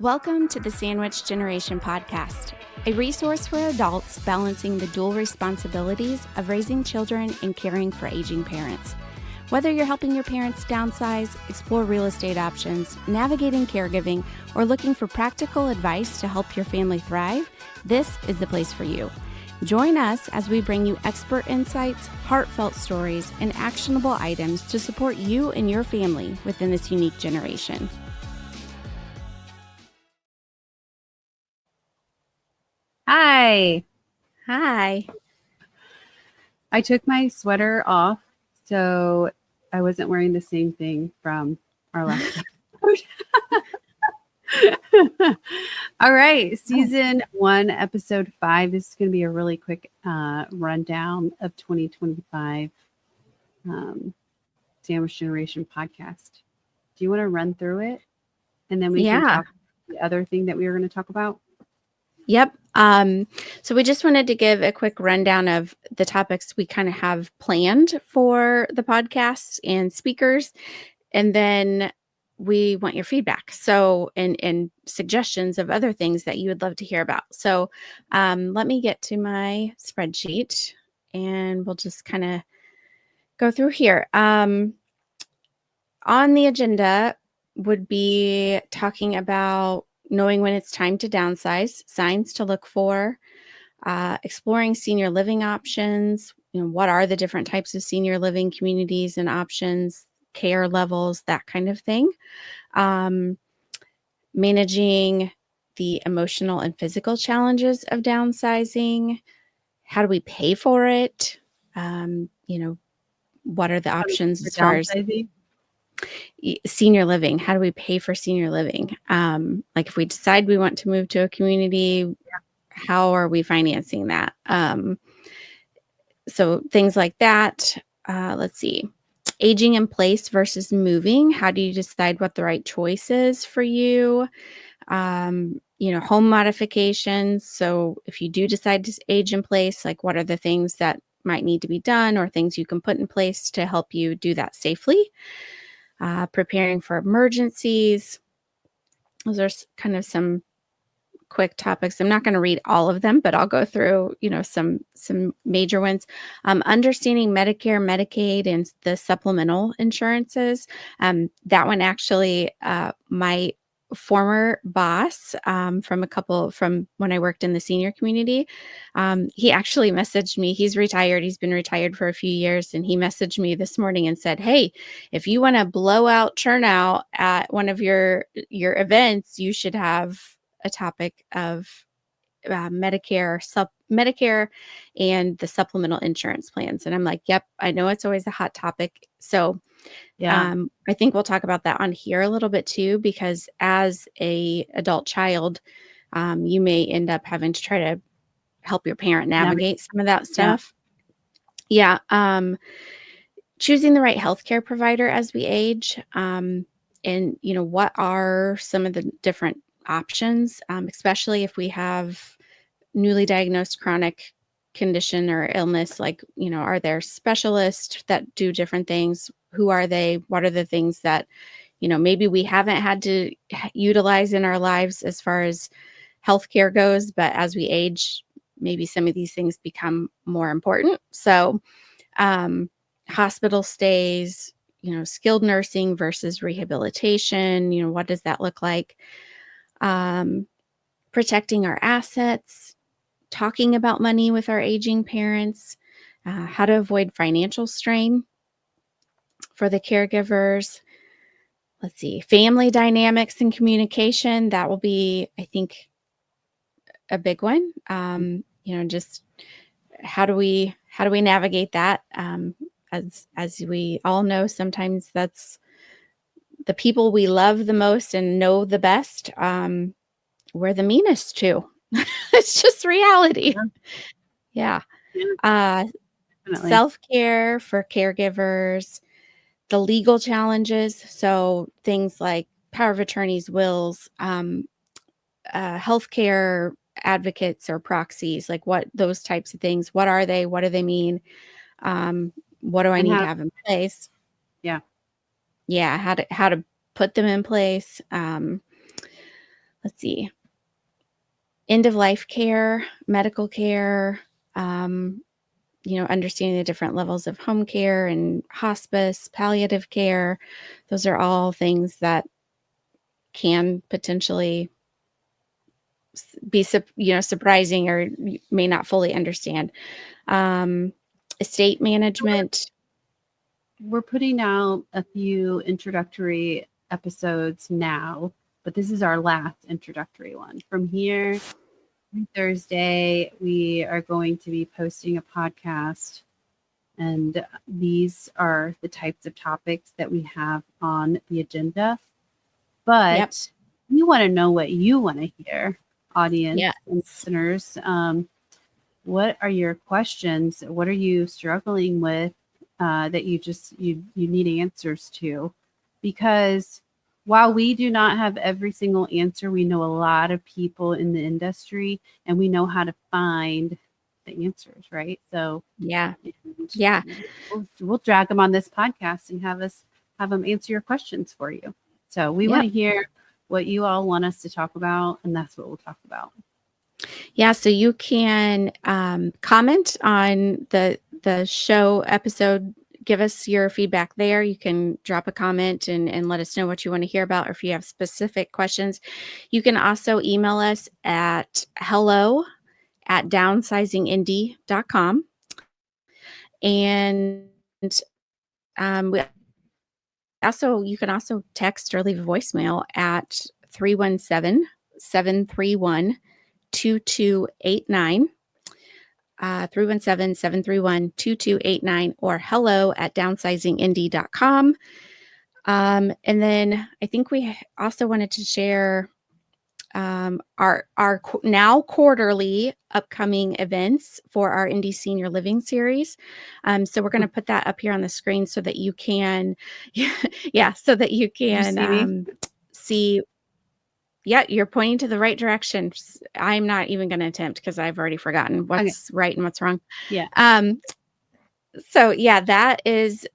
Welcome to the Sandwich Generation Podcast, a resource for adults balancing the dual responsibilities of raising children and caring for aging parents. Whether you're helping your parents downsize, explore real estate options, navigating caregiving, or looking for practical advice to help your family thrive, this is the place for you. Join us as we bring you expert insights, heartfelt stories, and actionable items to support you and your family within this unique generation. Hi. Hi. I took my sweater off, so I wasn't wearing the same thing from our last episode. All right. Season 1, episode 5. This is going to be a really quick rundown of 2025 Sandwich Generation podcast. Do you want to run through it? And then we can talk the other thing that we were going to talk about? Yep. So we just wanted to give a quick rundown of the topics we kind of have planned for the podcast and speakers. And then we want your feedback. So, and suggestions of other things that you would love to hear about. So, let me get to my spreadsheet and we'll just kind of go through here. On the agenda would be talking about knowing when it's time to downsize, signs to look for, exploring senior living options. What are the different types of senior living communities and options, care levels, that kind of thing. Managing the emotional and physical challenges of downsizing. How do we pay for it? What are the options as far as senior living? How do we pay for senior living? Like if we decide we want to move to a community, how are we financing that? So things like that. Let's see. Aging in place versus moving. How do you decide what the right choice is for you? Home modifications. So if you do decide to age in place, like what are the things that might need to be done or things you can put in place to help you do that safely? Preparing for emergencies. Those are kind of some quick topics. I'm not going to read all of them, but I'll go through, some major ones. Understanding Medicare, Medicaid, and the supplemental insurances. That one actually, my former boss from when I worked in the senior community, he actually messaged me. He's retired. He's been retired for a few years. And he messaged me this morning and said, hey, if you want to blow out turnout at one of your events, you should have a topic of Medicare and the supplemental insurance plans. And I'm like, yep, I know it's always a hot topic. So I think we'll talk about that on here a little bit too, because as a adult child, you may end up having to try to help your parent navigate some of that stuff. Yeah. Choosing the right healthcare provider as we age. And what are some of the different options, especially if we have newly diagnosed chronic condition or illness, like, are there specialists that do different things? Who are they? What are the things that, maybe we haven't had to utilize in our lives as far as healthcare goes, but as we age, maybe some of these things become more important. So, hospital stays, skilled nursing versus rehabilitation, what does that look like? Protecting our assets, talking about money with our aging parents, how to avoid financial strain for the caregivers. Let's see, family dynamics and communication. That will be, I think, a big one. Just how do we navigate that? As we all know, sometimes that's the people we love the most and know the best. We're the meanest too. It's just reality. Yeah. Self-care for caregivers, the legal challenges. So things like power of attorneys, wills, healthcare advocates or proxies, like what those types of things. What are they? What do they mean? What do I need to have in place? Yeah. How to put them in place. let's see, end of life care, medical care, understanding the different levels of home care and hospice, palliative care. Those are all things that can potentially be, surprising, or you may not fully understand. Estate management. We're putting out a few introductory episodes now, but this is our last introductory one. From here, Thursday, we are going to be posting a podcast, and these are the types of topics that we have on the agenda. But we want to know what you want to hear, audience and listeners. What are your questions? What are you struggling with that you need answers to? Because while we do not have every single answer, we know a lot of people in the industry, and we know how to find the answers, right? So we'll drag them on this podcast and have them answer your questions for you. So we want to hear what you all want us to talk about, and that's what we'll talk about. Yeah, so you can comment on the show episode. Give us your feedback there. You can drop a comment and let us know what you want to hear about, or if you have specific questions. You can also email us at hello@downsizingindy.com. And you can also text or leave a voicemail at 317-731-2289. 317-731-2289, or hello@downsizingindy.com. And then I think we also wanted to share our now quarterly upcoming events for our Indy Senior Living Series. So we're going to put that up here on the screen so that you can, so that you can see. Yeah, you're pointing to the right direction. I'm not even going to attempt because I've already forgotten what's right and what's wrong. Yeah. So that is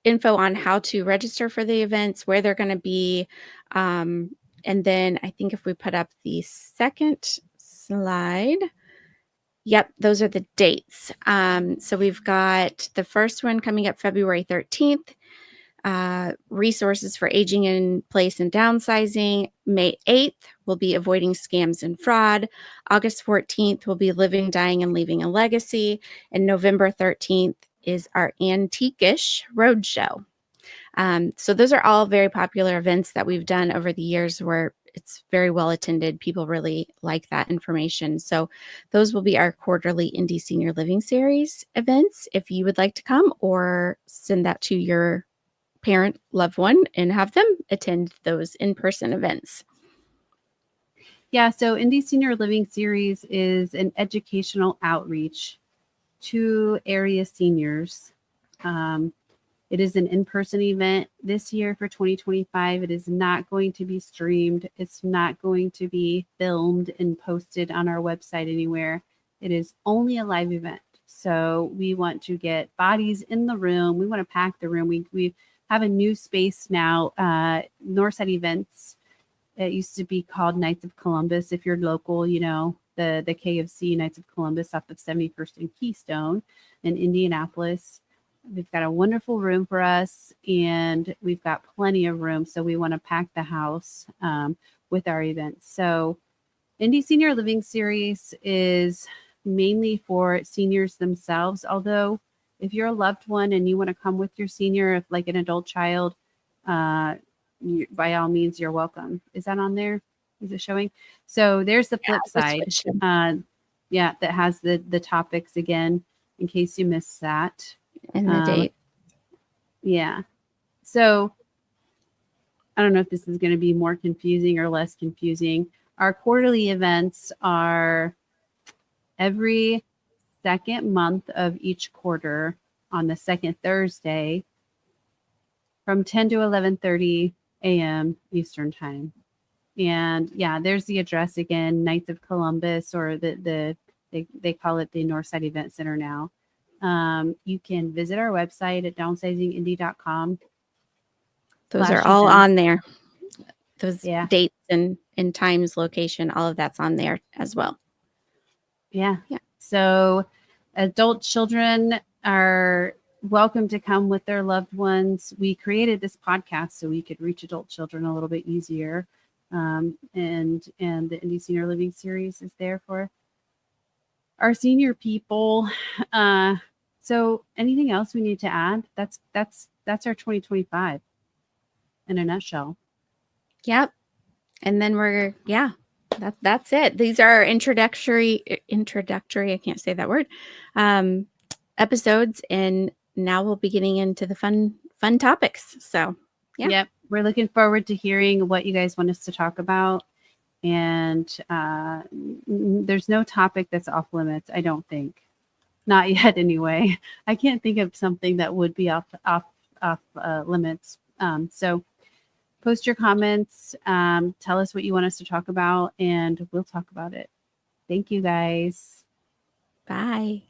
info on how to register for the events, where they're going to be. And then I think if we put up the second slide, those are the dates. So we've got the first one coming up February 13th. Resources for aging in place and downsizing. May 8th will be avoiding scams and fraud. August 14th will be living, dying, and leaving a legacy. And November 13th is our Antique-ish Roadshow. So those are all very popular events that we've done over the years, where it's very well attended. People really like that information. So those will be our quarterly Indy Senior Living Series events. If you would like to come, or send that to your parent, loved one, and have them attend those in-person events. Yeah, so Indy Senior Living Series is an educational outreach to area seniors. It is an in-person event this year for 2025. It is not going to be streamed. It's not going to be filmed and posted on our website anywhere. It is only a live event. So we want to get bodies in the room. We want to pack the room. We have a new space now, Northside Events. It used to be called Knights of Columbus. If you're local, the KFC Knights of Columbus off of 71st and Keystone in Indianapolis. We've got a wonderful room for us, and we've got plenty of room. So we want to pack the house with our events. So Indy Senior Living Series is mainly for seniors themselves, although if you're a loved one and you want to come with your senior, if like an adult child, by all means, you're welcome. Is that on there? Is it showing? So there's the flip side. That has the topics again, in case you missed that. And the date. Yeah. So I don't know if this is going to be more confusing or less confusing. Our quarterly events are every second month of each quarter on the second Thursday from 10 to 11:30 a.m. Eastern time. And there's the address again, Knights of Columbus, or they call it the Northside Events Center now. You can visit our website at downsizingindy.com. Those are all on there. those Yeah. dates and times, location, all of that's on there as well. Yeah. Yeah. So adult children are welcome to come with their loved ones. We created this podcast so we could reach adult children a little bit easier. And the Indy Senior Living Series is there for our senior people. So anything else we need to add? That's our 2025 in a nutshell. Yep. And then that's it. These are introductory, I can't say that word, episodes. And now we'll be getting into the fun topics. So, yeah. Yep. We're looking forward to hearing what you guys want us to talk about. And there's no topic that's off limits, I don't think. Not yet, anyway. I can't think of something that would be off limits. So post your comments. Tell us what you want us to talk about, and we'll talk about it. Thank you, guys. Bye.